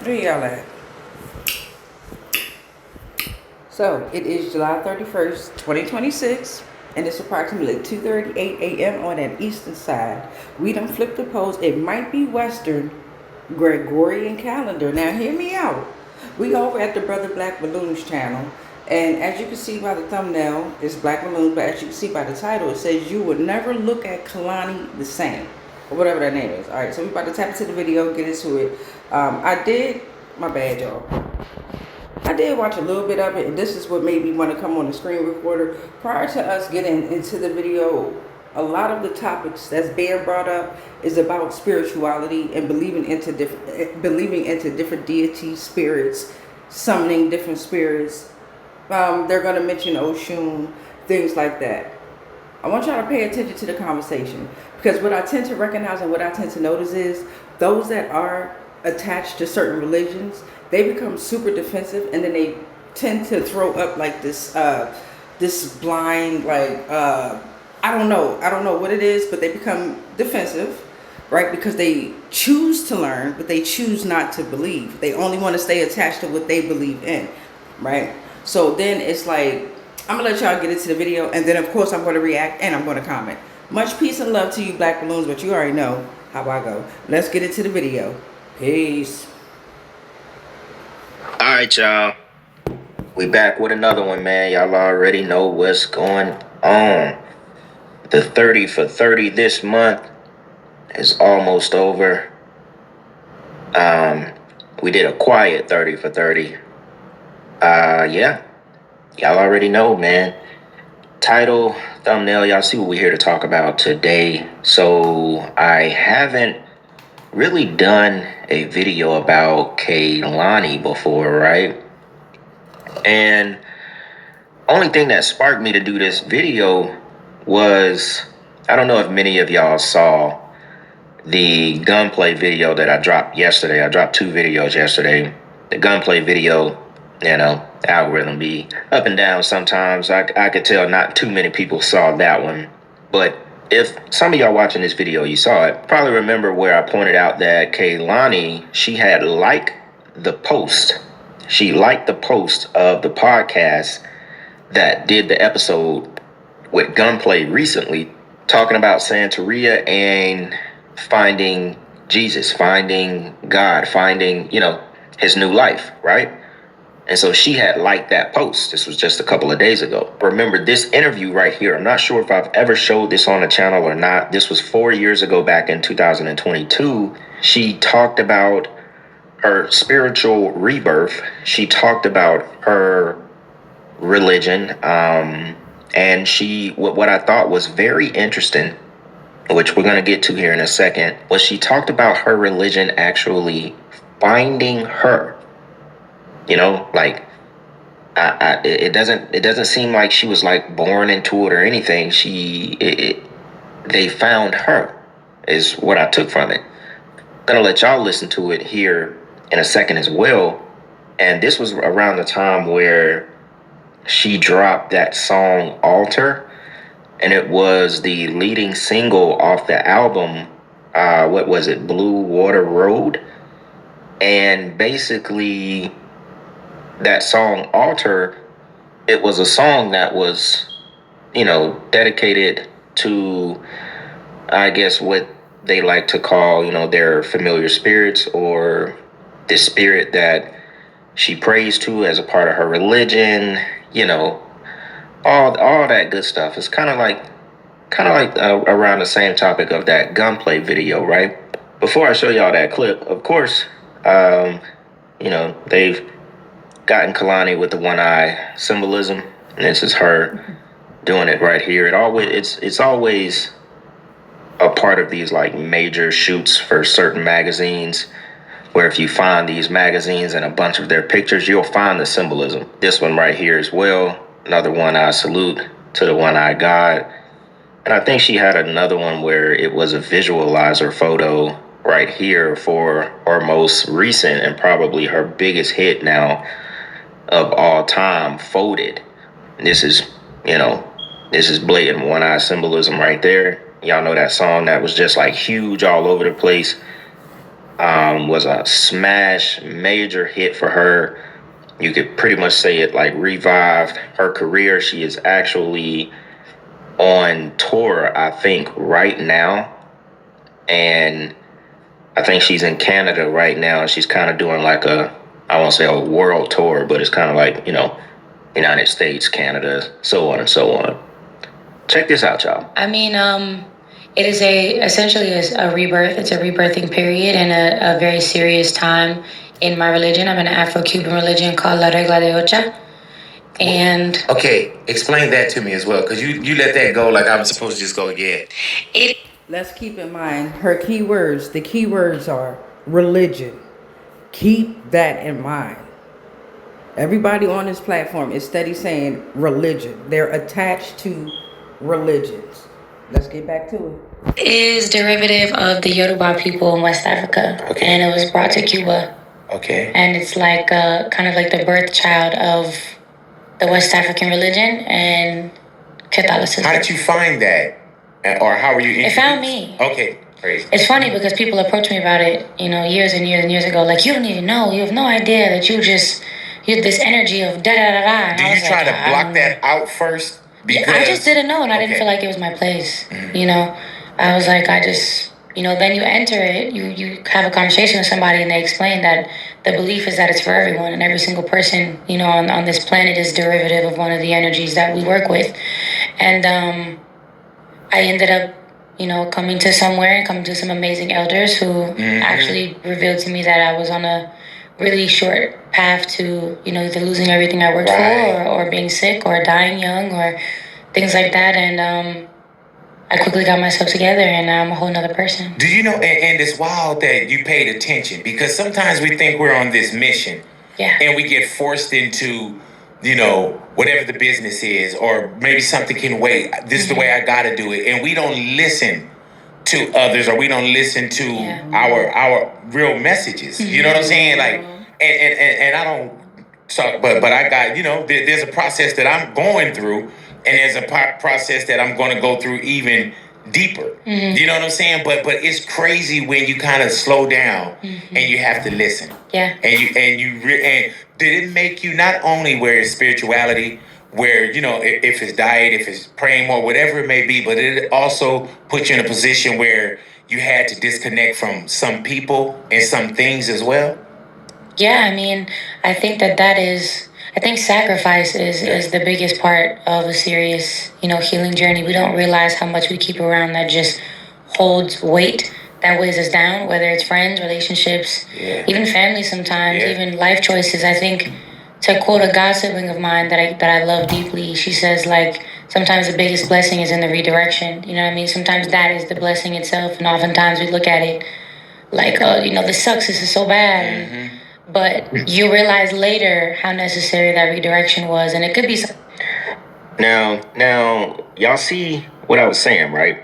Where y'all at? So it is July 31st, 2026, and it's approximately 2:38 a.m. on that eastern side. We done flipped the poles. It might be Western Gregorian calendar. Now hear me out. We over at the Brother Black Balloons channel, and as you can see by the thumbnail, it's Black Balloons, but as you can see by the title, it says you would never look at Kehlani the same, or whatever that name is. All right, so we about to tap into the video, get into it. My bad, y'all. I did watch a little bit of it, and this is what made me want to come on the screen recorder. Prior to us getting into the video, a lot of the topics that's being brought up is about spirituality and believing into different deities, spirits, summoning different spirits. They're going to mention Oshun, things like that. I want y'all to pay attention to the conversation, because what I tend to recognize and what I tend to notice is those that are attached to certain religions, they become super defensive, and then they tend to throw up like this blind, like I don't know what it is, but they become defensive, right? Because they choose to learn, but they choose not to believe. They only want to stay attached to what they believe in, right? So then it's like, I'm gonna let y'all get into the video, and then of course I'm gonna react and I'm gonna comment. Much peace and love to you, Black Balloons, but you already know how I go. Let's get into the video. Peace. All right, y'all. We back with another one, man. Y'all already know what's going on. The 30 for 30 this month is almost over. We did a quiet 30 for 30. Yeah. Y'all already know, man. Title, thumbnail, y'all see what we're here to talk about today. So I haven't really done a video about Kehlani before, right? And only thing that sparked me to do this video was, I don't know if many of y'all saw the gunplay video that I dropped yesterday. I dropped 2 videos yesterday. The gunplay video, algorithm be up and down sometimes. I could tell not too many people saw that one. But if some of y'all watching this video, you saw it, probably remember where I pointed out that Kehlani, she had liked the post. She liked the post of the podcast that did the episode with gunplay recently, talking about Santeria and finding Jesus, finding God, finding, his new life, right? And so she had liked that post. This was just a couple of days ago. Remember this interview right here. I'm not sure if I've ever showed this on the channel or not. This was 4 years ago, back in 2022. She talked about her spiritual rebirth. She talked about her religion. And what I thought was very interesting, which we're going to get to here in a second, was she talked about her religion actually finding her. It doesn't seem like she was like born into it or anything. They found her, is what I took from it. I'm gonna let y'all listen to it here in a second as well. And this was around the time where she dropped that song Altar, and it was the leading single off the album, what was it, Blue Water Road. And basically that song Altar, it was a song that was, dedicated to, I guess, what they like to call, their familiar spirits, or the spirit that she prays to as a part of her religion, all that good stuff. It's kind of like around the same topic of that gunplay video, right? Before I show y'all that clip, of course, they've gotten Kehlani with the one eye symbolism, and this is her doing it right here. It's always a part of these like major shoots for certain magazines, where if you find these magazines and a bunch of their pictures, you'll find the symbolism. This one right here as well, another one eye salute to the one eye God. And I think she had another one where it was a visualizer photo right here for her most recent and probably her biggest hit now of all time, Folded. This is blatant one eye symbolism right there. Y'all know that song that was just like huge all over the place. was a smash major hit for her. You could pretty much say it like revived her career. She is actually on tour, I think, right now. And I think she's in Canada right now. And she's kind of doing like I won't say a world tour, but it's kind of like, United States, Canada, so on and so on. Check this out, y'all. I mean, it is essentially a rebirth. It's a rebirthing period and a very serious time in my religion. I'm in an Afro-Cuban religion called La Regla de Ocha. And okay, explain that to me as well, because you let that go like I'm supposed to just go, yeah. Let's keep in mind her keywords. The keywords are religion. Keep that in mind. Everybody on this platform is steady saying religion. They're attached to religions. Let's get back to it. Is derivative of the Yoruba people in West Africa. Okay. And it was brought to Cuba. Okay. And it's like kind of like the birth child of the West African religion and Catholicism. How did you find that? Or how were you introduced? It found me. Okay, crazy. It's funny because people approach me about it, years and years and years ago. Like, you don't even know. You have no idea that you have this energy of da-da-da-da. Do you try to block that out first? Because I just didn't know, and I didn't feel like it was my place. I was like, then you enter it, you have a conversation with somebody, and they explain that the belief is that it's for everyone, and every single person, on this planet is derivative of one of the energies that we work with. And I ended up, coming to some amazing elders who actually revealed to me that I was on a really short path to, either losing everything I worked for or being sick or dying young or things like that. And I quickly got myself together and now I'm a whole nother person. Do you know, and it's wild that you paid attention, because sometimes we think we're on this mission. Yeah. And we get forced into, whatever the business is, or maybe something can wait. This is the way I gotta do it. And we don't listen to others, or we don't listen to our real messages. You know what I'm saying? Like, and I don't talk, but I got, there's a process that I'm going through, and there's a process that I'm going to go through even deeper. You know what I'm saying? But it's crazy when you kind of slow down and you have to listen. Yeah. And did it make you not only where it's spirituality, where, if it's diet, if it's praying more, whatever it may be, but it also put you in a position where you had to disconnect from some people and some things as well? Yeah, I mean, I think I think sacrifice is the biggest part of a serious, healing journey. We don't realize how much we keep around that just holds weight, that weighs us down, whether it's friends, relationships, even family sometimes, even life choices. I think, to quote a god sibling of mine that I love deeply, she says, like, sometimes the biggest blessing is in the redirection. You know what I mean? Sometimes that is the blessing itself, and oftentimes we look at it like, oh, this sucks, this is so bad. But you realize later how necessary that redirection was, and it could be. Now, y'all see what I was saying, right?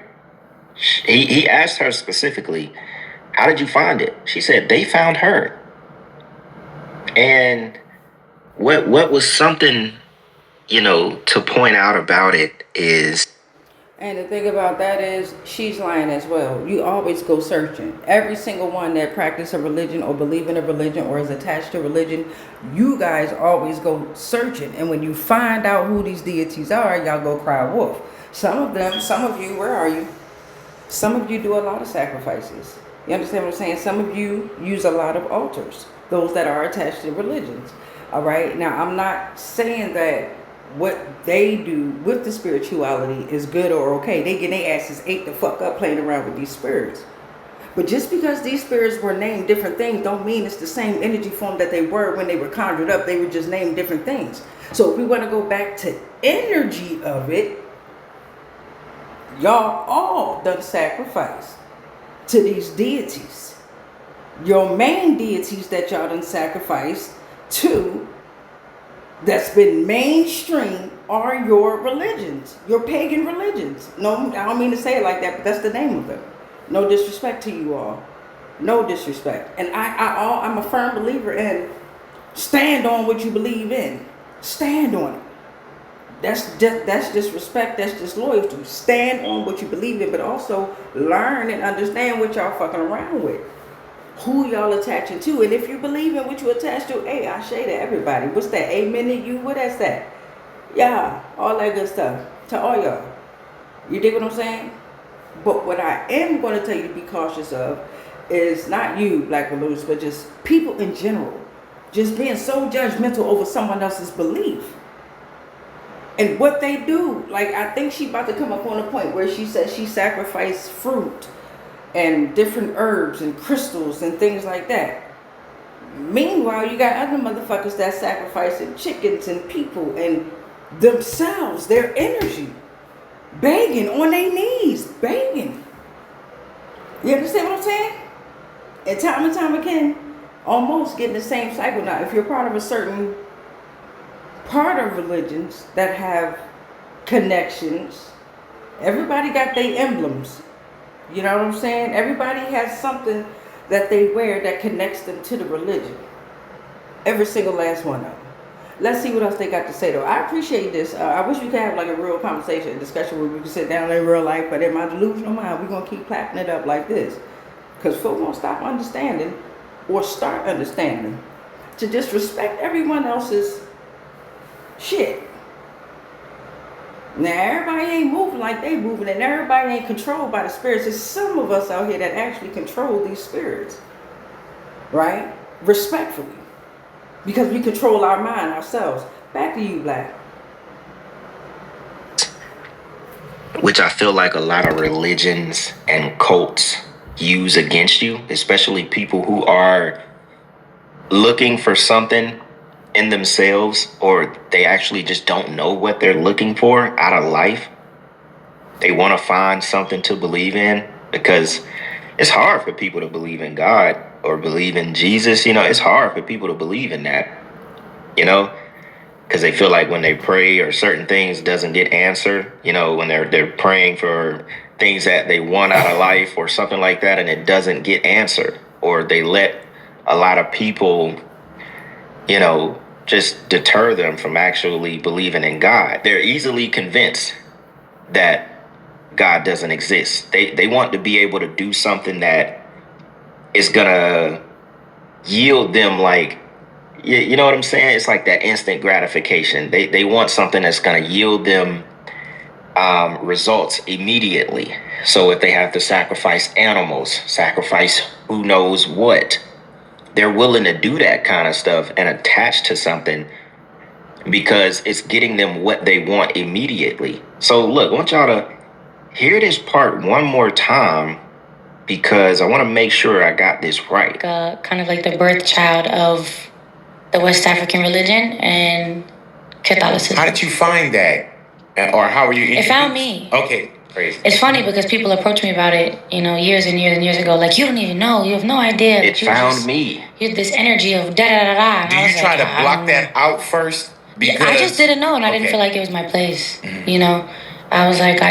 He asked her specifically, how did you find it? She said they found her. And what was something, to point out about it is. And the thing about that is, she's lying as well. You always go searching. Every single one that practice a religion or believe in a religion or is attached to religion, you guys always go searching. And when you find out who these deities are, y'all go cry wolf. Some of you, where are you? Some of you do a lot of sacrifices. You understand what I'm saying? Some of you use a lot of altars, those that are attached to religions. All right? Now, I'm not saying that what they do with the spirituality is good or okay. They get their asses ate the fuck up playing around with these spirits. But just because these spirits were named different things don't mean it's the same energy form that they were when they were conjured up. They were just named different things. So if we want to go back to energy of it, y'all all done sacrifice to these deities. Your main deities that y'all done sacrificed to, that's been mainstream, are your religions, your pagan religions. No, I don't mean to say it like that, but that's the name of them. No disrespect to you all. No disrespect. And I'm a firm believer in stand on what you believe in. Stand on it. That's just respect. That's just loyalty. Stand on what you believe in, but also learn and understand what y'all fucking around with. who y'all attaching to. And if you believe in what you attach to, hey, I say to everybody. What's that? Amen to you? What is that? Yeah, all that good stuff. To all y'all. You dig what I'm saying? But what I am going to tell you to be cautious of is not you, Black Balloons, but just people in general. Just being so judgmental over someone else's belief. And what they do. Like, I think she about to come up on a point where she says she sacrificed fruit and different herbs and crystals and things like that. Meanwhile, you got other motherfuckers that sacrificing chickens and people and themselves, their energy, begging on their knees, begging. You understand what I'm saying? And time again, almost getting the same cycle. Now, if you're part of a certain part of religions that have connections, everybody got their emblems. You know what I'm saying? Everybody has something that they wear that connects them to the religion. Every single last one of them. Let's see what else they got to say, though. I appreciate this. I wish we could have like a real conversation, discussion where we could sit down in real life. But in my delusional mind, we're going to keep clapping it up like this. Because folks won't stop understanding or start understanding to disrespect everyone else's shit. Now, everybody ain't moving like they moving, and everybody ain't controlled by the spirits. There's some of us out here that actually control these spirits, right? Respectfully. Because we control our mind ourselves. Back to you, Black. Which I feel like a lot of religions and cults use against you, especially people who are looking for something in themselves, or they actually just don't know what they're looking for out of life. They want to find something to believe in, because it's hard for people to believe in God or believe in Jesus. You know, it's hard for people to believe in that, you know, because they feel like when they pray or certain things doesn't get answered, you know, when they're praying for things that they want out of life or something like that, and it doesn't get answered, or they let a lot of people, you know, just deter them from actually believing in God. They're easily convinced that God doesn't exist. They want to be able to do something that is gonna yield them, like, you know what I'm saying? It's like that instant gratification. They want something that's gonna yield them results immediately. So if they have to sacrifice animals, sacrifice who knows what, they're willing to do that kind of stuff and attach to something because it's getting them what they want immediately. So look, I want y'all to hear this part one more time, because I want to make sure I got this right. Kind of like the birth child of the West African religion and Catholicism. How did you find that? Or how were you introduced? It found me. Okay, crazy. It's funny because people approach me about it, you know, years and years and years ago. Like, you don't even know. You have no idea. It found me. You have this energy of da-da-da-da. Do you try to block that out first? Because I just didn't know, and I didn't feel like it was my place. Mm-hmm. You know, I was like,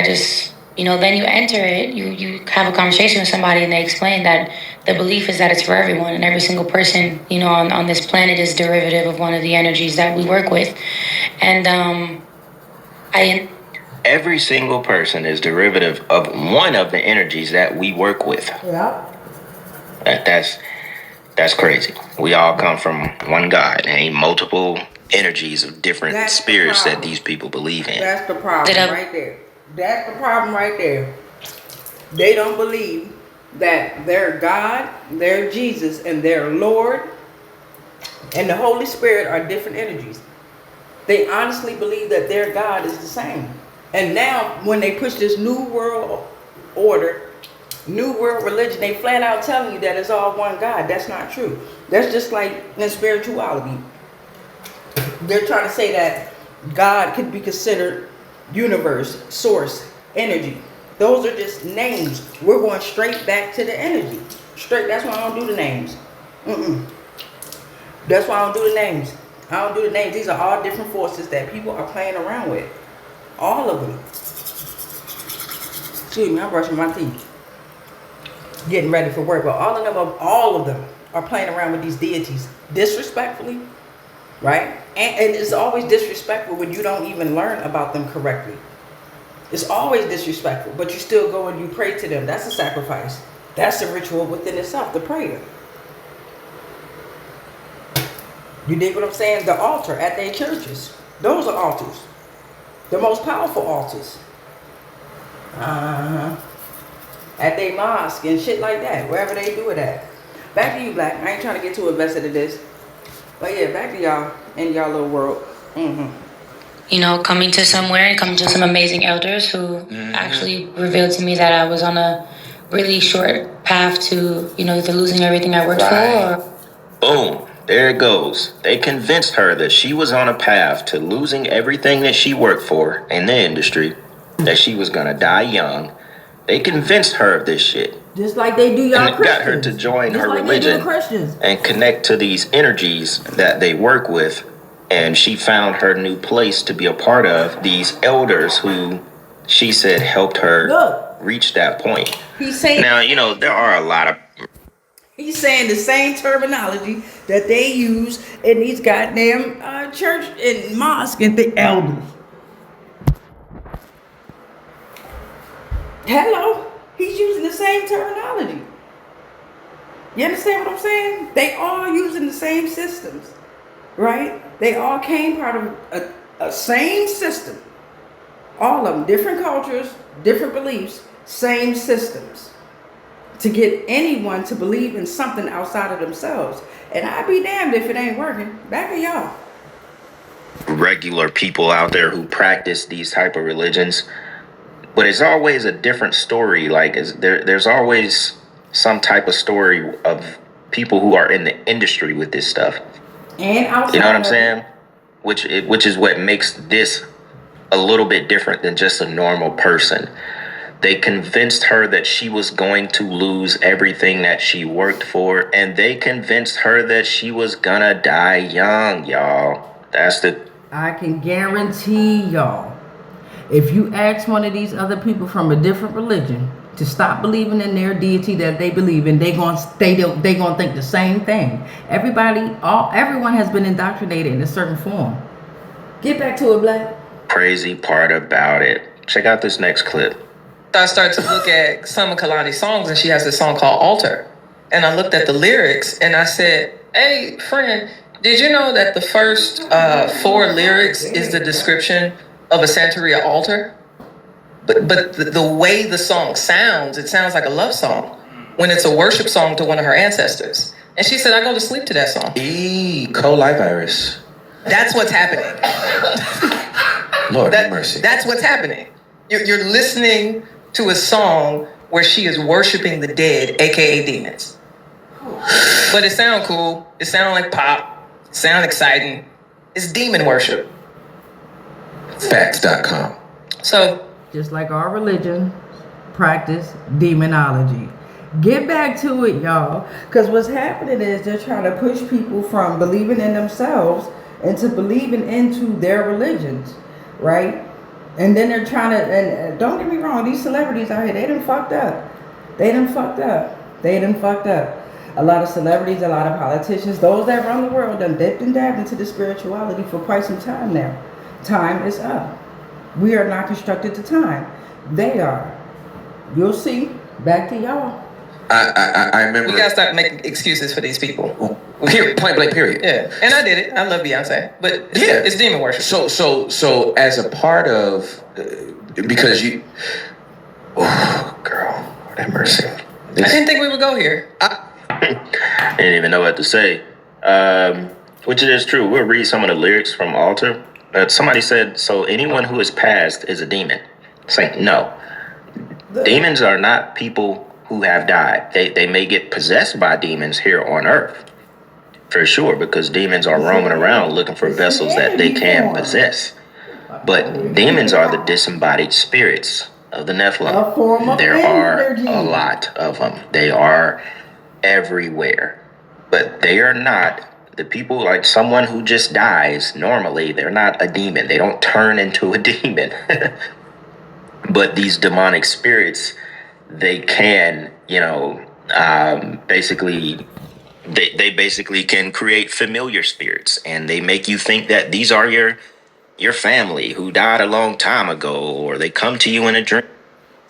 you know, then you enter it, you have a conversation with somebody, and they explain that the belief is that it's for everyone, and every single person, you know, on this planet is derivative of one of the energies that we work with. And every single person is derivative of one of the energies that we work with. Yeah. That's crazy. We all come from one God. There ain't multiple energies of different spirits that these people believe in. That's the problem right there. That's the problem right there. They don't believe that their God, their Jesus, and their Lord and the Holy Spirit are different energies. They honestly believe that their God is the same. And now when they push this new world order, new world religion, they flat out telling you that it's all one God. That's not true. That's just like in spirituality. They're trying to say that God could be considered universe, source, energy. Those are just names. We're going straight back to the energy. Straight. That's why I don't do the names. That's why I don't do the names. I don't do the names. These are all different forces that people are playing around with. All of them. Excuse me, I'm brushing my teeth. Getting ready for work. But all of them are playing around with these deities disrespectfully. Right? And it's always disrespectful when you don't even learn about them correctly. It's always disrespectful, but you still go and you pray to them. That's a sacrifice. That's a ritual within itself, the prayer. You dig what I'm saying? The altar at their churches. Those are altars. The most powerful altars. Uh-huh. At their mosque and shit like that. Wherever they do it at. Back to you, Black. I ain't trying to get too invested in this. But yeah, back to y'all in y'all little world. You know, coming to somewhere and coming to some amazing elders who actually revealed to me that I was on a really short path to, you know, either losing everything I worked for or... Boom. There it goes. They convinced her that she was on a path to losing everything that she worked for in the industry, that she was gonna die young. They convinced her of this shit. Just like they do y'all and it got her to join her religion and connect to these energies that they work with. And she found her new place to be a part of, these elders who she said helped her reach that point. He's saying, now, you know, there are a lot of... He's saying the same terminology that they use in these goddamn church and mosque and the elders. Hello? He's using the same terminology. You understand what I'm saying? They all using the same systems, right? They all came part of a same system. All of them, different cultures, different beliefs, same systems. To get anyone to believe in something outside of themselves. And I'd be damned if it ain't working. Back to y'all. Regular people out there who practice these type of religions. But it's always a different story. Like, there's always some type of story of people who are in the industry with this stuff. And outside, you know what I'm saying? Which is what makes this a little bit different than just a normal person. They convinced her that she was going to lose everything that she worked for, and they convinced her that she was gonna die young, y'all. That's the... I can guarantee y'all, if you ask one of these other people from a different religion to stop believing in their deity that they believe in, they gonna think the same thing. Everyone has been indoctrinated in a certain form. Get back to it, Black. Crazy part about it. Check out this next clip. I started to look at some of Kehlani's songs, and she has this song called Altar. And I looked at the lyrics, and I said, hey, friend, did you know that the first 4 lyrics is the description of a Santeria altar? But the way the song sounds, it sounds like a love song when it's a worship song to one of her ancestors. And she said, I go to sleep to that song. Coli virus. That's what's happening. Lord have mercy. That's what's happening. You're listening to a song where she is worshiping the dead, aka demons. But it sound cool. It sound like pop. It sound exciting. It's demon worship. Facts.com. So just like our religion, practice demonology. Get back to it, y'all. Because what's happening is they're trying to push people from believing in themselves into believing into their religions, right? And then they're trying to, and don't get me wrong, these celebrities out here, they done fucked up. A lot of celebrities, a lot of politicians, those that run the world done dipped and dabbed into the spirituality for quite some time now. Time is up. We are not constructed to time. They are. You'll see. Back to y'all. I remember. We gotta stop making excuses for these people. Point blank, period. Yeah, and I did it. I love Beyonce, but it's demon worship. So as a part of, because you, girl, Lord have mercy. I didn't think we would go here. I didn't even know what to say. Which is true. We'll read some of the lyrics from Altar. Somebody said, so anyone who is passed is a demon. It's like, no. Demons are not people who have died. They may get possessed by demons here on earth. For sure, because demons are roaming around looking for vessels that they can possess. But demons are the disembodied spirits of the Nephilim. There are a lot of them. They are everywhere. But they are not the people, like someone who just dies. Normally, they're not a demon. They don't turn into a demon. But these demonic spirits, they can, basically... They basically can create familiar spirits, and they make you think that these are your family who died a long time ago, or they come to you in a dream.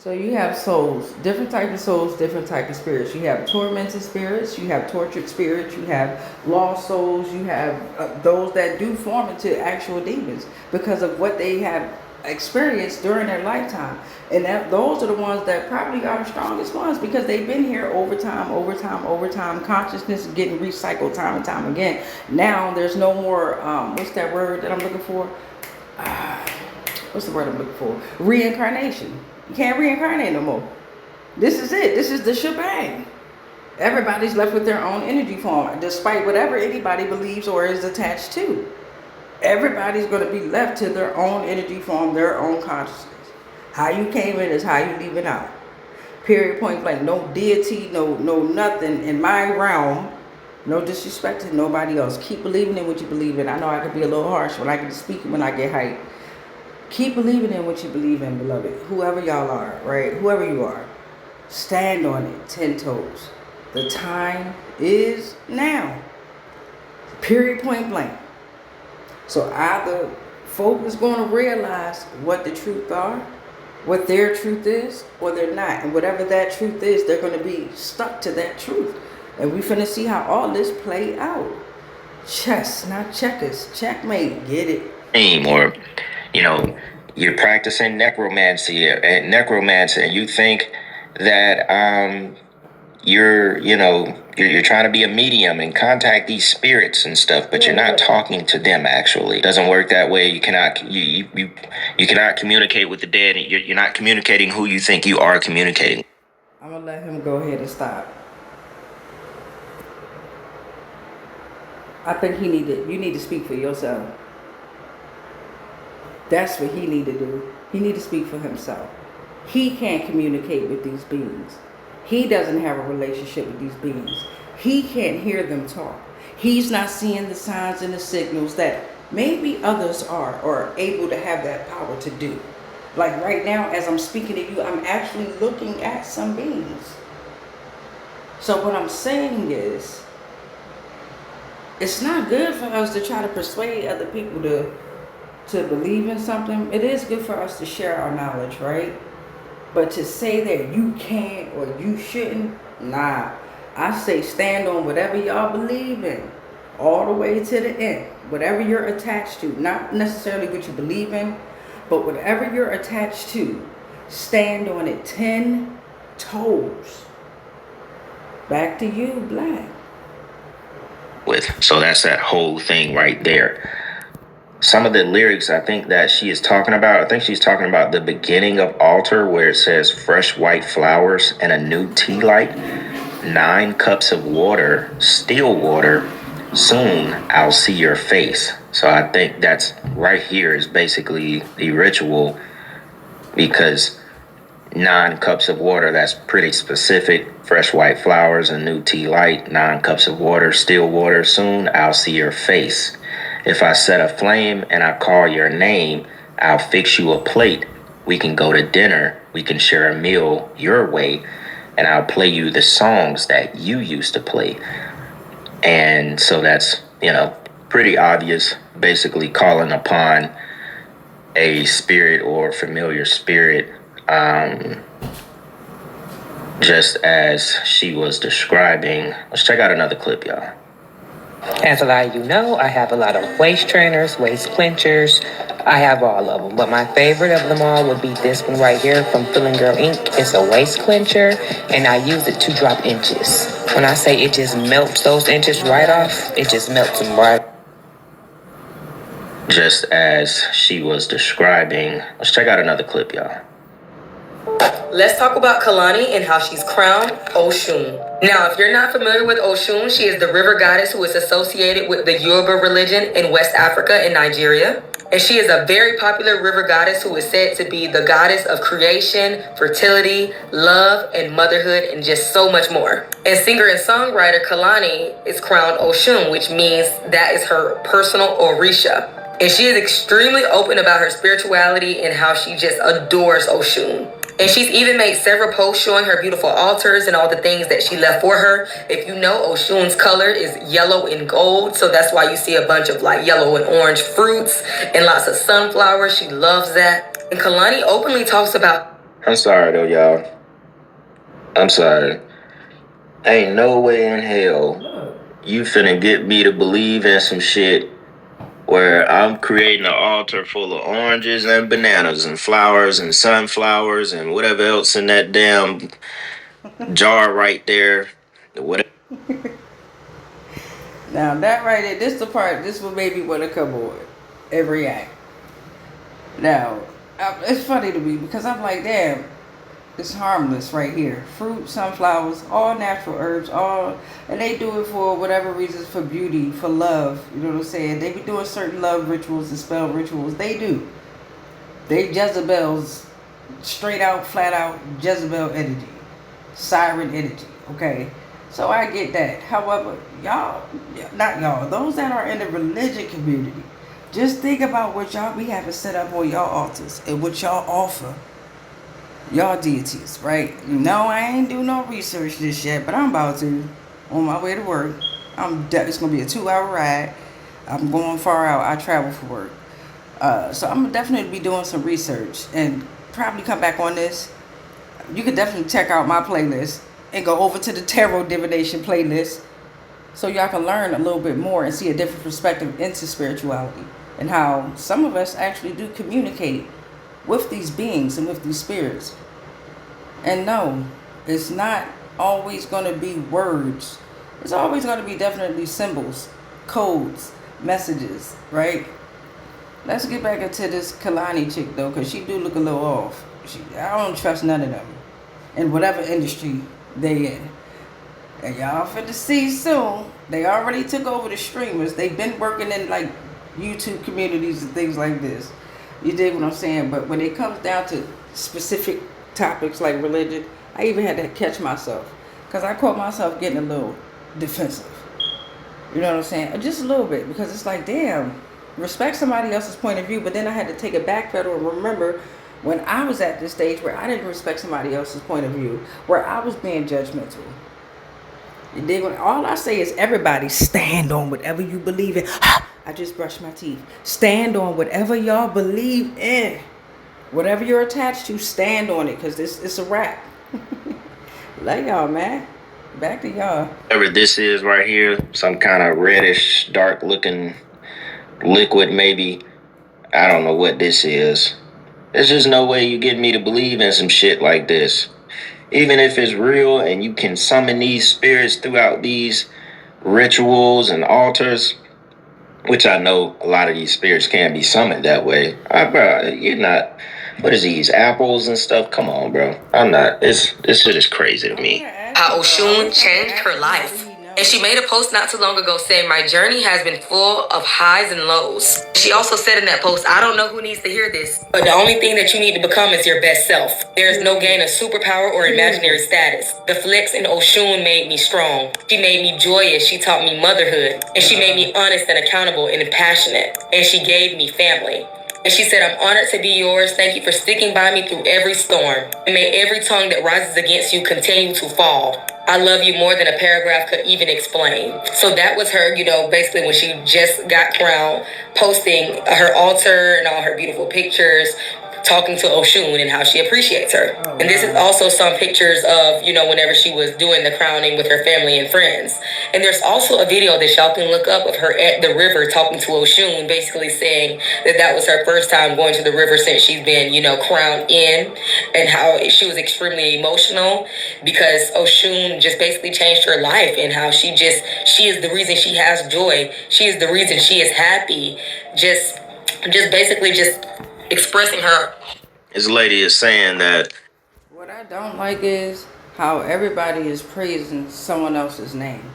So you have souls, different type of souls, different type of spirits. You have tormented spirits, you have tortured spirits, you have lost souls, you have those that do form into actual demons because of what they have experienced during their lifetime. And those are the ones that probably are the strongest ones because they've been here over time, over time, over time. Consciousness is getting recycled time and time again. Now there's no more, what's that word that I'm looking for? What's the word I'm looking for? Reincarnation. You can't reincarnate no more. This is it. This is the shebang. Everybody's left with their own energy form, despite whatever anybody believes or is attached to. Everybody's going to be left to their own energy form, their own consciousness. How you came in is how you leave it out. Period, point blank. No deity, no nothing in my realm. No disrespect to nobody else. Keep believing in what you believe in. I know I can be a little harsh when I get to speak when I get hyped. Keep believing in what you believe in, beloved. Whoever y'all are, right? Whoever you are. Stand on it, 10 toes. The time is now. Period, point blank. So either folk is going to realize what the truth are, what their truth is, or they're not. And whatever that truth is, they're going to be stuck to that truth. And we finna see how all this play out. Chess, not checkers. Checkmate. Get it. Or, you're practicing necromancy and you think that you're trying to be a medium and contact these spirits and stuff, but you're not talking to them. Actually, it doesn't work that way. You cannot you cannot communicate with the dead. You're not communicating who you think you are communicating. I'm gonna let him go ahead and stop. I think you need to speak for yourself. That's what he need to do. He need to speak for himself. He can't communicate with these beings. He doesn't have a relationship with these beings. He can't hear them talk. He's not seeing the signs and the signals that maybe others are or able to have that power to do. Like right now, as I'm speaking to you, I'm actually looking at some beings. So what I'm saying is, it's not good for us to try to persuade other people to believe in something. It is good for us to share our knowledge, right? But to say that you can't or you shouldn't, nah. I say stand on whatever y'all believe in, all the way to the end. Whatever you're attached to, not necessarily what you believe in, but whatever you're attached to, stand on it 10 toes. Back to you, Black. So that's that whole thing right there. Some of the lyrics I think that she is talking about, I think she's talking about the beginning of Altar where it says fresh white flowers and a new tea light, 9 cups of water, still water, soon I'll see your face. So I think that's right here is basically the ritual because 9 cups of water, that's pretty specific. Fresh white flowers, a new tea light, 9 cups of water, still water, soon I'll see your face. If I set a flame and I call your name, I'll fix you a plate. We can go to dinner. We can share a meal your way. And I'll play you the songs that you used to play. And so that's, pretty obvious, basically calling upon a spirit or familiar spirit, just as she was describing. Let's check out another clip, y'all. As a lot of you know, I have a lot of waist trainers, waist clenchers. I have all of them. But my favorite of them all would be this one right here from Feeling Girl Inc. It's a waist clencher, and I use it to drop inches. When I say it just melts those inches right off, it just melts them right. Just as she was describing. Let's check out another clip, y'all. Let's talk about Kehlani and how she's crowned Oshun. Now, if you're not familiar with Oshun, she is the river goddess who is associated with the Yoruba religion in West Africa and Nigeria. And she is a very popular river goddess who is said to be the goddess of creation, fertility, love, and motherhood, and just so much more. And singer and songwriter Kehlani is crowned Oshun, which means that is her personal Orisha. And she is extremely open about her spirituality and how she just adores Oshun. And she's even made several posts showing her beautiful altars and all the things that she left for her. If you know, Oshun's color is yellow and gold. So that's why you see a bunch of like yellow and orange fruits and lots of sunflowers. She loves that. And Kehlani openly talks about I'm sorry though, y'all. I'm sorry. Ain't no way in hell you finna get me to believe in some shit where I'm creating an altar full of oranges and bananas and flowers and sunflowers and whatever else in that damn jar right there. Whatever. Now that right there, this the part. This what made me want to come on and react. Now, it's funny to me because I'm like, damn, it's harmless right here. Fruit, sunflowers, all natural herbs, all, and they do it for whatever reasons, for beauty, for love. You know what I'm saying? They be doing certain love rituals and spell rituals. They do. They Jezebels, straight out, flat out Jezebel energy, siren energy. Okay, so I get that. However, y'all, not y'all, those that are in the religion community, just think about what y'all be having set up on y'all altars and what y'all offer y'all deities, right? No, I ain't do no research this yet, but I'm about to. On my way to work, it's gonna be a 2-hour ride. I'm going far out. I travel for work, so I'm gonna definitely be doing some research and probably come back on this. You can definitely check out my playlist and go over to the tarot divination playlist, so y'all can learn a little bit more and see a different perspective into spirituality and how some of us actually do communicate with these beings and with these spirits. And no, it's not always going to be words. It's always going to be definitely symbols, codes, messages, right? Let's get back into this Kehlani chick though, because she do look a little off. I don't trust none of them in whatever industry they in. And y'all finna see soon. They already took over the streamers. They've been working in like YouTube communities and things like this. You dig what I'm saying? But when it comes down to specific topics like religion, I even had to catch myself. Because I caught myself getting a little defensive. You know what I'm saying? Just a little bit. Because it's like, damn, respect somebody else's point of view. But then I had to take a backpedal and remember when I was at this stage where I didn't respect somebody else's point of view, where I was being judgmental. You dig? All I say is everybody stand on whatever you believe in. I just brushed my teeth. Stand on whatever y'all believe in. Whatever you're attached to, stand on it, because it's a wrap. Love y'all, man. Back to y'all. Whatever this is right here, some kind of reddish, dark looking liquid maybe. I don't know what this is. There's just no way you get me to believe in some shit like this. Even if it's real and you can summon these spirits throughout these rituals and altars, which I know a lot of these spirits can be summoned that way. Bro, you're not. What is these apples and stuff? Come on, bro. I'm not. This shit is crazy to me. How Oshun changed her life. And she made a post not too long ago saying, "My journey has been full of highs and lows." She also said in that post, "I don't know who needs to hear this, but the only thing that you need to become is your best self. There is no gain of superpower or imaginary status. The flex in Oshun made me strong. She made me joyous. She taught me motherhood. And she made me honest and accountable and passionate. And she gave me family." And she said, "I'm honored to be yours. Thank you for sticking by me through every storm. And may every tongue that rises against you continue to fall. I love you more than a paragraph could even explain." So that was her, basically when she just got crowned, posting her altar and all her beautiful pictures, talking to Oshun and how she appreciates her. Oh, wow. And this is also some pictures of, whenever she was doing the crowning with her family and friends. And there's also a video that y'all can look up of her at the river talking to Oshun, basically saying that was her first time going to the river since she's been, crowned in, and how she was extremely emotional because Oshun just basically changed her life and how she is the reason she has joy. She is the reason she is happy. Just basically just expressing her. This lady is saying that. What I don't like is how everybody is praising someone else's name.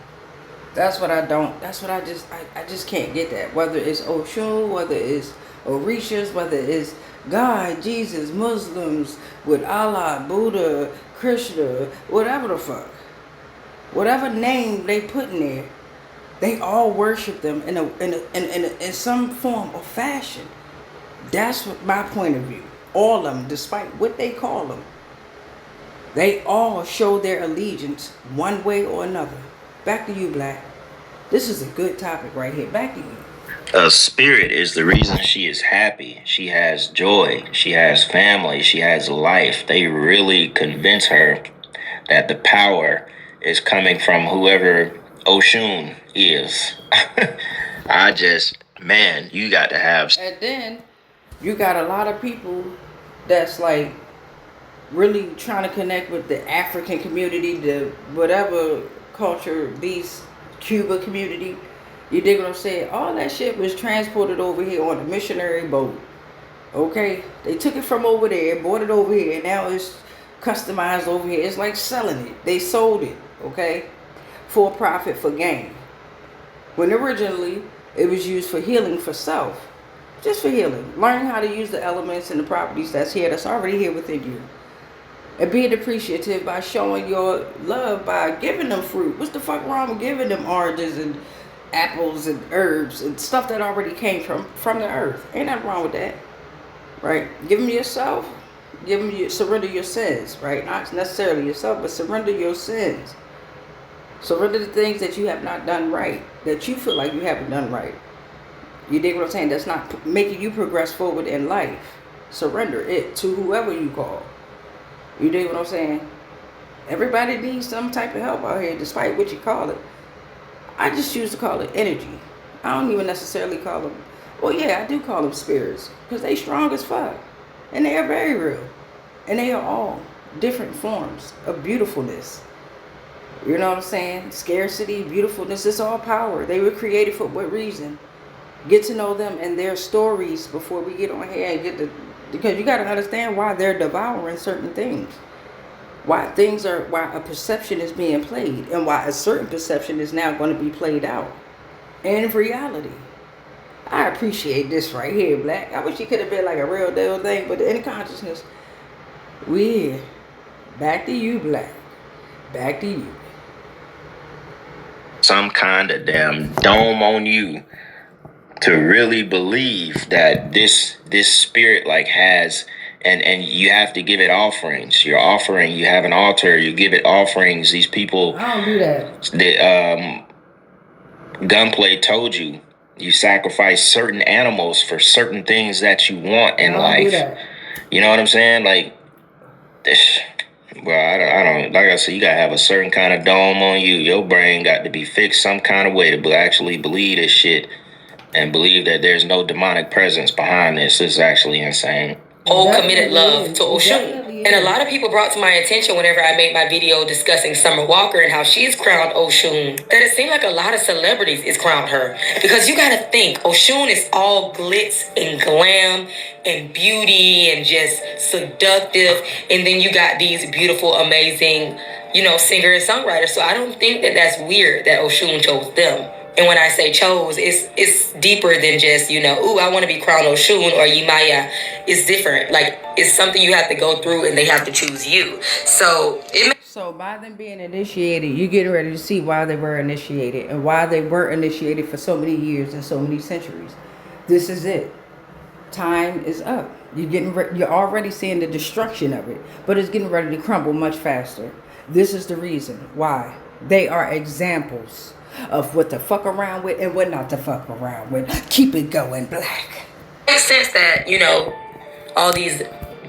That's what I don't. That's what I just can't get that. Whether it's Oshun, whether it's Orishas, whether it's God, Jesus, Muslims, with Allah, Buddha, Krishna, whatever the fuck, whatever name they put in there, they all worship them in some form or fashion. That's what my point of view. All of them, despite what they call them, they all show their allegiance one way or another. Back to you, Black. This is a good topic right here. Back to you. A spirit is the reason she is happy. She has joy. She has family. She has life. They really convince her that the power is coming from whoever Oshun is. Man, you got to have. And then you got a lot of people that's like really trying to connect with the African community, the whatever culture, these Cuba community. You dig what I'm saying? All that shit was transported over here on a missionary boat. Okay? They took it from over there, brought it over here, and now it's customized over here. It's like selling it. They sold it, okay? For profit, for gain. When originally it was used for healing for self. Just for healing. Learn how to use the elements and the properties that's here, that's already here within you. And being appreciative by showing your love by giving them fruit. What's the fuck wrong with giving them oranges and apples and herbs and stuff that already came from the earth? Ain't nothing wrong with that, right? Give them yourself. Surrender your sins, right? Not necessarily yourself, but surrender your sins. Surrender the things that you have not done right, that you feel like you haven't done right. You dig what I'm saying? That's not making you progress forward in life. Surrender it to whoever you call. You dig what I'm saying? Everybody needs some type of help out here, despite what you call it. I just choose to call it energy. I don't even necessarily call them, well, yeah, I do call them spirits, because they strong as fuck. And they are very real. And they are all different forms of beautifulness. You know what I'm saying? Scarcity, beautifulness, it's all power. They were created for what reason? Get to know them and their stories before we get on here and because you got to understand why they're devouring certain things. Why a perception is being played, and why a certain perception is now going to be played out in reality. I appreciate this right here, Black. I wish it could have been like a real deal thing, but in consciousness, we're back to you, Black. Back to you. Some kind of damn dome on you to really believe that this spirit like has, and you have to give it offerings. You're offering, you have an altar, you give it offerings. These people, I don't do that. The Gunplay told you, you sacrifice certain animals for certain things that you want in life. You know what I'm saying? Like this. Well, I don't. Like I said, you gotta have a certain kind of dome on you. Your brain got to be fixed some kind of way to actually believe this shit and believe that there's no demonic presence behind this. This is actually insane. Whole committed love to Oshun. And a lot of people brought to my attention whenever I made my video discussing Summer Walker and how she's crowned Oshun, that it seemed like a lot of celebrities is crowned her. Because you gotta think, Oshun is all glitz and glam and beauty and just seductive. And then you got these beautiful, amazing, singer and songwriters. So I don't think that that's weird that Oshun chose them. And when I say chose, it's deeper than just, ooh, I want to be crowned Oshun or Yemaya. It's different. Like, it's something you have to go through and they have to choose you. So by them being initiated, you're getting ready to see why they were initiated and why they were initiated for so many years and so many centuries. This is it. Time is up. You're already seeing the destruction of it, but it's getting ready to crumble much faster. This is the reason why. They are examples of what to fuck around with and what not to fuck around with. Keep it going, Black. It makes sense that, all these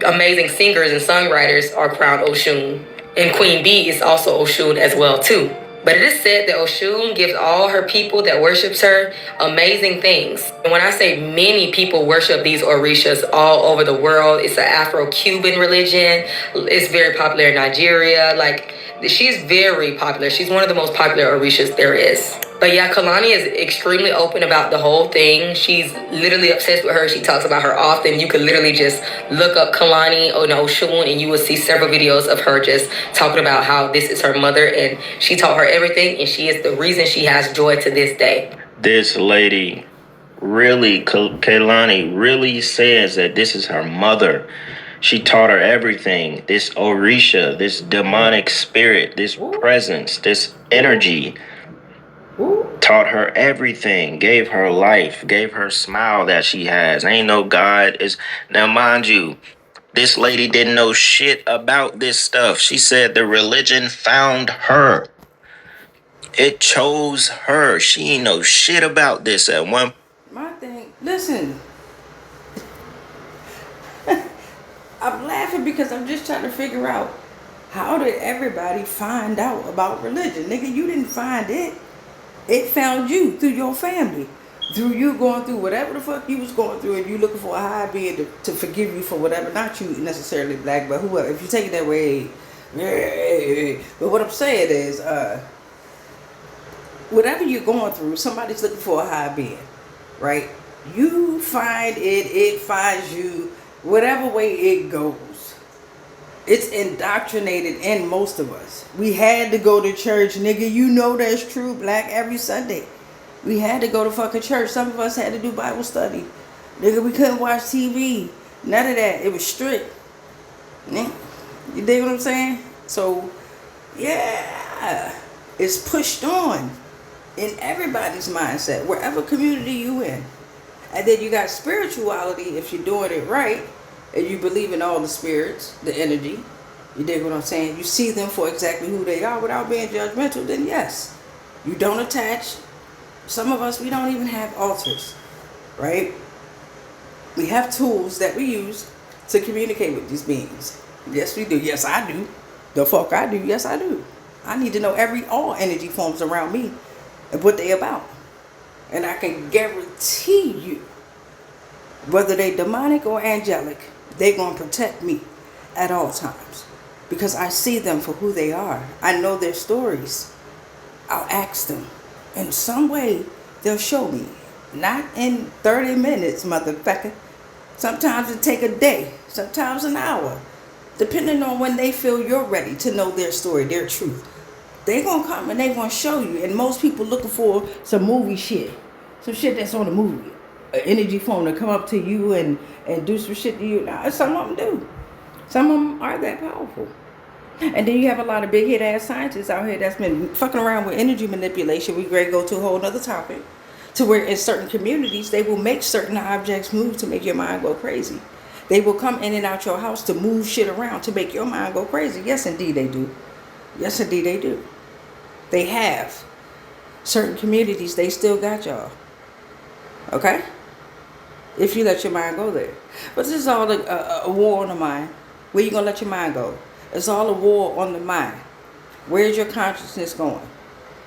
amazing singers and songwriters are crowned Oshun. And Queen Bee is also Oshun as well, too. But it is said that Oshun gives all her people that worships her amazing things. And when I say many people worship these Orishas all over the world, it's an Afro-Cuban religion. It's very popular in Nigeria. Like, she's very popular. She's one of the most popular Orishas there is. But yeah, Kehlani is extremely open about the whole thing. She's literally obsessed with her. She talks about her often. You could literally just look up Kehlani on Oshun and you will see several videos of her just talking about how this is her mother and she taught her everything and she is the reason she has joy to this day. This lady really, Kehlani really says that this is her mother. She taught her everything. This Orisha, this demonic spirit, this presence, this energy. Taught her everything, gave her life, gave her smile that she has. Ain't no God. Now, mind you, this lady didn't know shit about this stuff. She said the religion found her. It chose her. She ain't know shit about this at one. My Listen, I'm laughing because I'm just trying to figure out how did everybody find out about religion? Nigga, you didn't find it. It found you through your family. Through you going through whatever the fuck you was going through and you looking for a high being to forgive you for whatever. Not you necessarily black, but whoever. If you take it that way, yeah. But what I'm saying is, whatever you're going through, somebody's looking for a high being, right? You find it finds you, whatever way it goes. It's indoctrinated in most of us. We had to go to church, nigga. You know that's true, black, every Sunday. We had to go to fucking church. Some of us had to do Bible study. Nigga, we couldn't watch TV. None of that. It was strict. You dig what I'm saying? So, yeah. It's pushed on in everybody's mindset, wherever community you in. And then you got spirituality if you're doing it right. And you believe in all the spirits, the energy. You dig what I'm saying? You see them for exactly who they are without being judgmental, then yes. You don't attach. Some of us, we don't even have altars, right? We have tools that we use to communicate with these beings. Yes, we do. Yes, I do. The fuck I do. Yes, I do. I need to know all energy forms around me and what they about. And I can guarantee you, whether they demonic or angelic, they gonna protect me at all times. Because I see them for who they are. I know their stories. I'll ask them. In some way, they'll show me. Not in 30 minutes, motherfucker. Sometimes it take a day. Sometimes an hour. Depending on when they feel you're ready to know their story, their truth. They gonna come and they gonna show you. And most people looking for some movie shit. Some shit that's on the movie. An energy form to come up to you and do some shit to you. Now, some of them do. Some of them are that powerful. And then you have a lot of big head ass scientists out here that's been fucking around with energy manipulation. We ready to go to a whole other topic. To where in certain communities, they will make certain objects move to make your mind go crazy. They will come in and out your house to move shit around to make your mind go crazy. Yes, indeed they do. Yes, indeed they do. They have. Certain communities, they still got y'all. Okay? If you let your mind go there. But this is all a war on the mind. Where you going to let your mind go? It's all a war on the mind. Where's your consciousness going?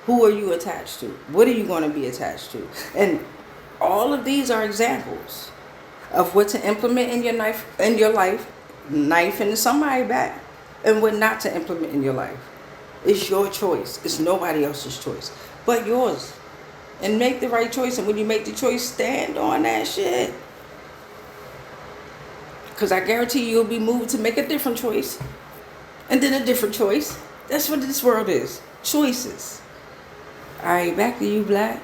Who are you attached to? What are you going to be attached to? And all of these are examples of what to implement in your life, knife into somebody's back, and what not to implement in your life. It's your choice. It's nobody else's choice but yours. And make the right choice. And when you make the choice, stand on that shit. Because I guarantee you'll be moved to make a different choice. And then a different choice. That's what this world is. Choices. Alright, back to you, Black.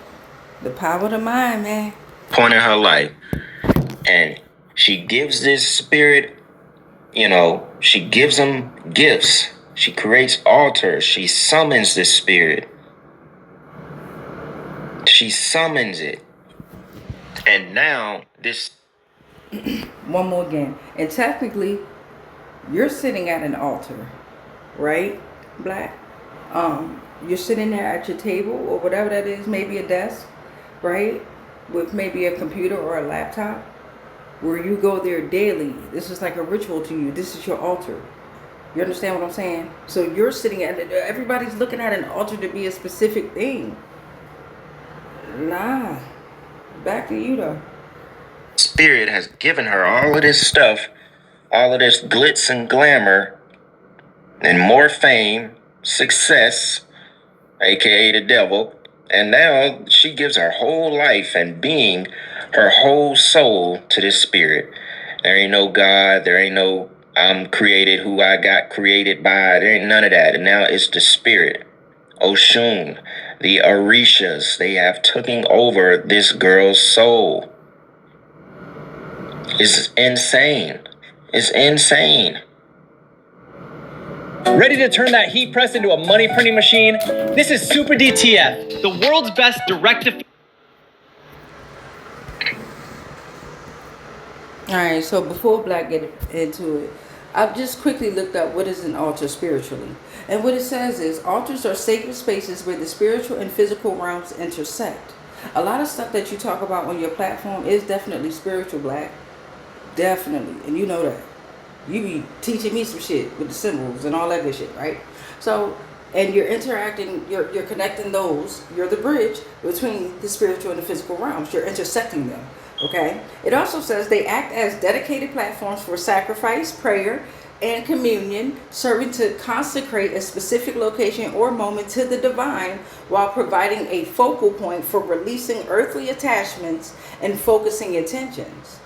The power of the mind, man. Point in her life. And she gives this spirit, she gives them gifts. She creates altars. She summons this spirit. She summons it. And now this... One more again. And technically, you're sitting at an altar, right, Black? You're sitting there at your table or whatever that is, maybe a desk, right? With maybe a computer or a laptop, where you go there daily. This is like a ritual to you. This is your altar. You understand what I'm saying? So you're sitting at it. Everybody's looking at an altar to be a specific thing. Nah. Back to you, though. Spirit has given her all of this stuff, all of this glitz and glamour, and more fame, success, aka the devil. And now she gives her whole life and being, her whole soul to this spirit. There ain't no God. There ain't no I'm created who I got created by. There ain't none of that. And now it's the spirit. Oshun, the Orishas, they have taken over this girl's soul. It's insane. It's insane. Ready to turn that heat press into a money printing machine? This is Super DTF, the world's best direct-to... Alright, so before Black get into it, I've just quickly looked up what is an altar spiritually. And what it says is, altars are sacred spaces where the spiritual and physical realms intersect. A lot of stuff that you talk about on your platform is definitely spiritual, Black. Definitely. And you know that. You be teaching me some shit with the symbols and all that good shit, right? So, and you're interacting, you're connecting those, you're the bridge between the spiritual and the physical realms. You're intersecting them, okay? It also says they act as dedicated platforms for sacrifice, prayer, and communion, serving to consecrate a specific location or moment to the divine while providing a focal point for releasing earthly attachments and focusing intentions.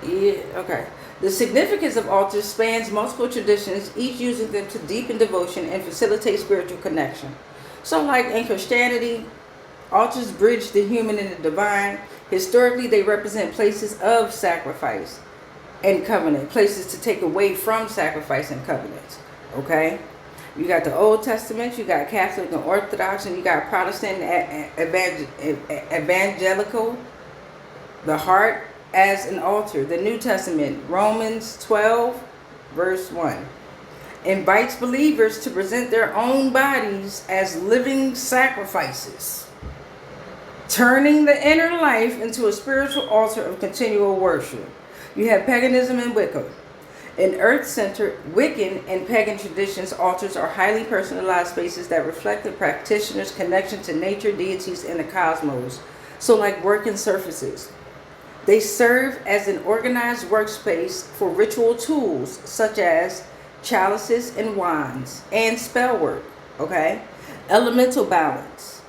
Yeah, okay. The significance of altars spans multiple traditions, each using them to deepen devotion and facilitate spiritual connection. So, like in Christianity, altars bridge the human and the divine. Historically, they represent places of sacrifice and covenant, places to take away from sacrifice and covenants. Okay? You got the Old Testament, you got Catholic and Orthodox, and you got Protestant evangelical, the heart as an altar. The New Testament, Romans 12, verse 1, invites believers to present their own bodies as living sacrifices, turning the inner life into a spiritual altar of continual worship. You have paganism and Wicca. In earth-centered Wiccan and pagan traditions, altars are highly personalized spaces that reflect the practitioner's connection to nature, deities, and the cosmos. So like working surfaces. They serve as an organized workspace for ritual tools such as chalices and wands and spell work, okay? Elemental balance.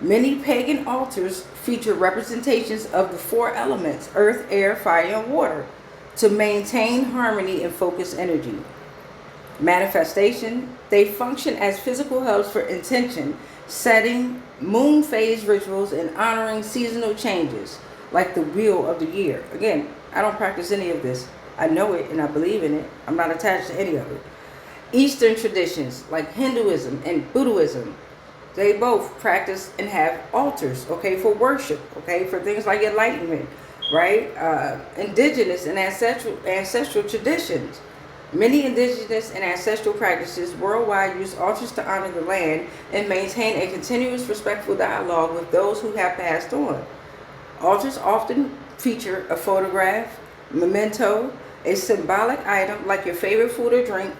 Many pagan altars feature representations of the four elements, earth, air, fire, and water, to maintain harmony and focus energy. Manifestation. They function as physical hubs for intention, setting, moon phase rituals, and honoring seasonal changes, like the wheel of the year. Again, I don't practice any of this. I know it and I believe in it. I'm not attached to any of it. Eastern traditions like Hinduism and Buddhism, they both practice and have altars, okay, for worship, okay, for things like enlightenment, right? Indigenous and ancestral traditions. Many indigenous and ancestral practices worldwide use altars to honor the land and maintain a continuous respectful dialogue with those who have passed on. Altars often feature a photograph, memento, a symbolic item like your favorite food or drink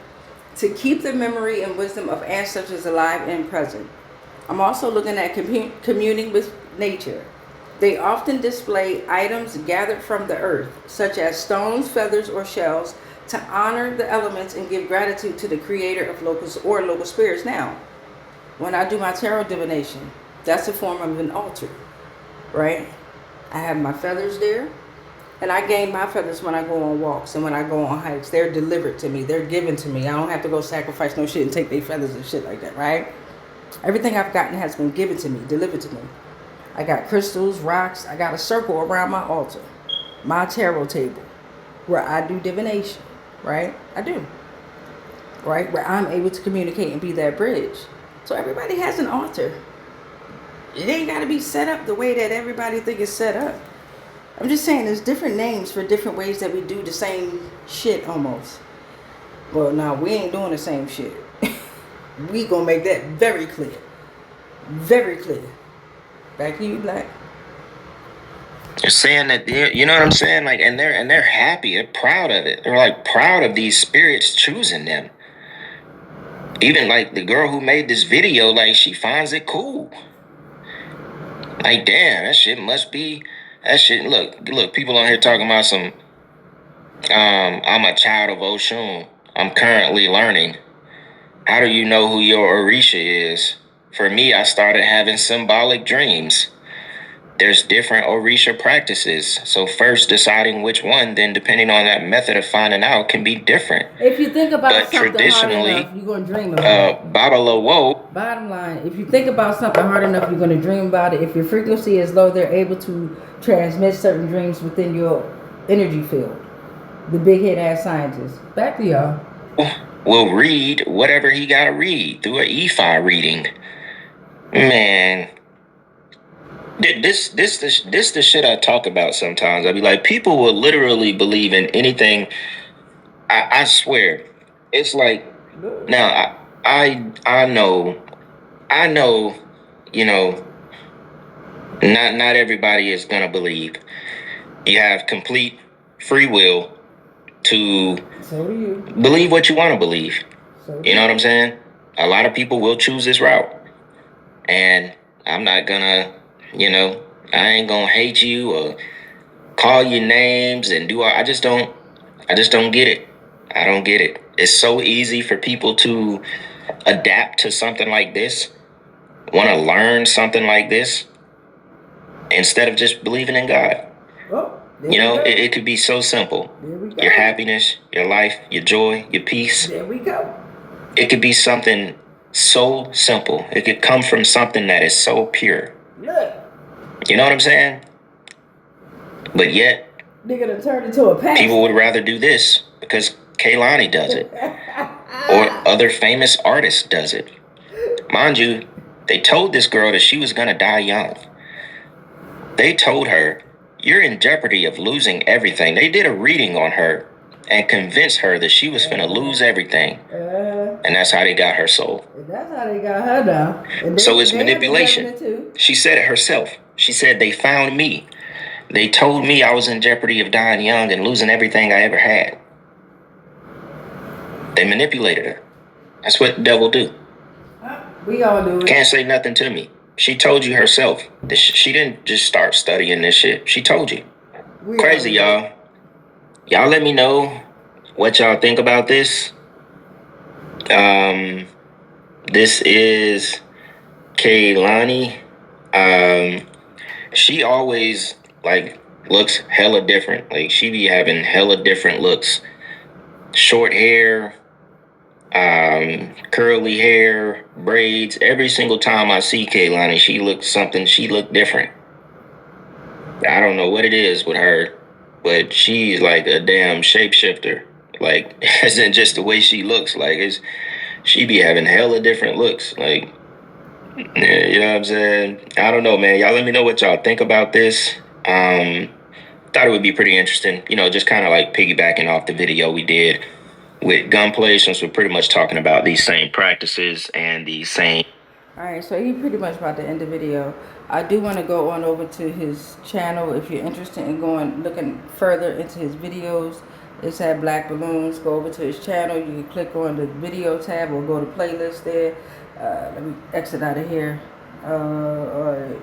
to keep the memory and wisdom of ancestors alive and present. I'm also looking at communing with nature. They often display items gathered from the earth, such as stones, feathers, or shells, to honor the elements and give gratitude to the creator of local spirits. Now, when I do my tarot divination, that's a form of an altar, right? I have my feathers there, and I gain my feathers when I go on walks and when I go on hikes. They're delivered to me. They're given to me. I don't have to go sacrifice no shit and take their feathers and shit like that, right? Everything I've gotten has been given to me, delivered to me. I got crystals, rocks. I got a circle around my altar, my tarot table, where I do divination, right? I do, right? Where I'm able to communicate and be that bridge. So everybody has an altar. It ain't got to be set up the way that everybody think it's set up. I'm just saying there's different names for different ways that we do the same shit almost. Well, now we ain't doing the same shit. We gonna make that very clear. Very clear. Back to you, Black. They're saying that you know what I'm saying? Like, and they're happy, they're proud of it. They're like proud of these spirits choosing them. Even like the girl who made this video, like she finds it cool. Like, damn, that shit must be that shit. Look, people on here talking about some I'm a child of Oshun. I'm currently learning. How do you know who your Orisha is? For me, I started having symbolic dreams. There's different Orisha practices. So first deciding which one, then depending on that method of finding out can be different. If you think about but something traditionally, hard enough, you're going to dream about it. Babalawo. Bottom line, if you think about something hard enough, you're going to dream about it. If your frequency is low, they're able to transmit certain dreams within your energy field. The big head ass scientist. Back to y'all. Will read whatever he got to read through an EFI reading. Man. This the shit I talk about sometimes. I be like, people will literally believe in anything. I swear, it's like now I know, you know, Not everybody is gonna believe. You have complete free will to believe what you want to believe. You know what I'm saying? A lot of people will choose this route. And I'm not gonna, I ain't gonna hate you or call you names and do all. I just don't get it. I don't get it. It's so easy for people to adapt to something like this, want to learn something like this, instead of just believing in God. It could be so simple. Your happiness, your life, your joy, your peace. There we go. It could be something so simple. It could come from something that is so pure. Look. You know what I'm saying? But yet, they're gonna turn into a pastor. People would rather do this because Kehlani does it. Or other famous artists does it. Mind you, they told this girl that she was gonna die young. They told her, you're in jeopardy of losing everything. They did a reading on her and convinced her that she was finna lose everything. And that's how they got her soul. That's how they got her now. So it's manipulation. She said it herself. She said, they found me. They told me I was in jeopardy of dying young and losing everything I ever had. They manipulated her. That's what the devil do. We all do it. Can't say nothing to me. She told you herself. She didn't just start studying this shit. She told you. Crazy, y'all. Y'all let me know what y'all think about this. This is Kehlani. She always looks hella different. Like she be having hella different looks. Short hair, curly hair, braids. Every single time I see Kehlani, she look different. I don't know what it is with her, but she's like a damn shapeshifter. Like, isn't just the way she looks. Like, she be having hella different looks. Like, yeah, you know what I'm saying? I don't know, man. Y'all let me know what y'all think about this. Thought it would be pretty interesting. Just kind of like piggybacking off the video we did with Gunplay, since we're pretty much talking about these same practices and the same. All right, so he pretty much about to end the video. I do want to go on over to his channel if you're interested in looking further into his videos. It's at Black Balloons. Go over to his channel. You can click on the video tab or go to playlist there. Let me exit out of here. All right.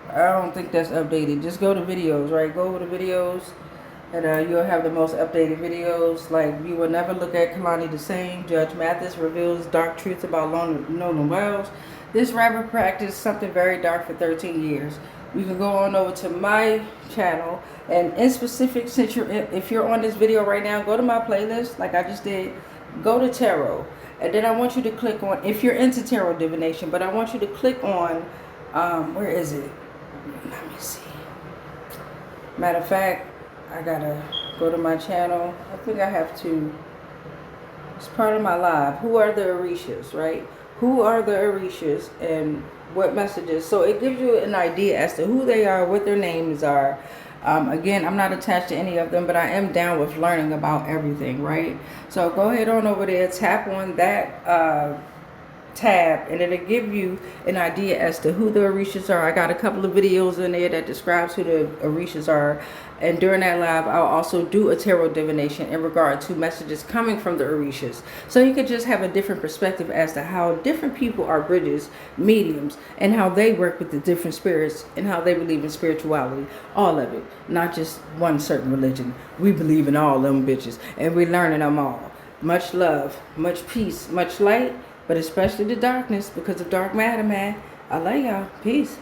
I don't think that's updated. Just go to videos, right? Go over to videos, and you'll have the most updated videos. Like, you will never look at Kehlani the same. Judge Mathis reveals dark truths about Nolan Wells. This rapper practiced something very dark for 13 years. You can go on over to my channel, and in specific, if you're on this video right now, go to my playlist, like I just did. Go to tarot, and then I want you to click on, if you're into tarot divination, but I want you to click on, where is it? Let me see. Matter of fact, I gotta go to my channel. I think I have to. It's part of my live. Who are the Orishas, right? Who are the Orishas and what messages? So it gives you an idea as to who they are, what their names are. Again, I'm not attached to any of them, but I am down with learning about everything, right? So go ahead on over there, tap on that tab, and it'll give you an idea as to who the Orishas are. I got a couple of videos in there that describes who the Orishas are, and during that live I'll also do a tarot divination in regard to messages coming from the Orishas, so you could just have a different perspective as to how different people are bridges, mediums, and how they work with the different spirits and how they believe in spirituality. All of it, not just one certain religion. We believe in all them bitches, and we're learning them all. Much love, much peace, much light, but especially the darkness, because of dark matter, man. I love y'all. Peace.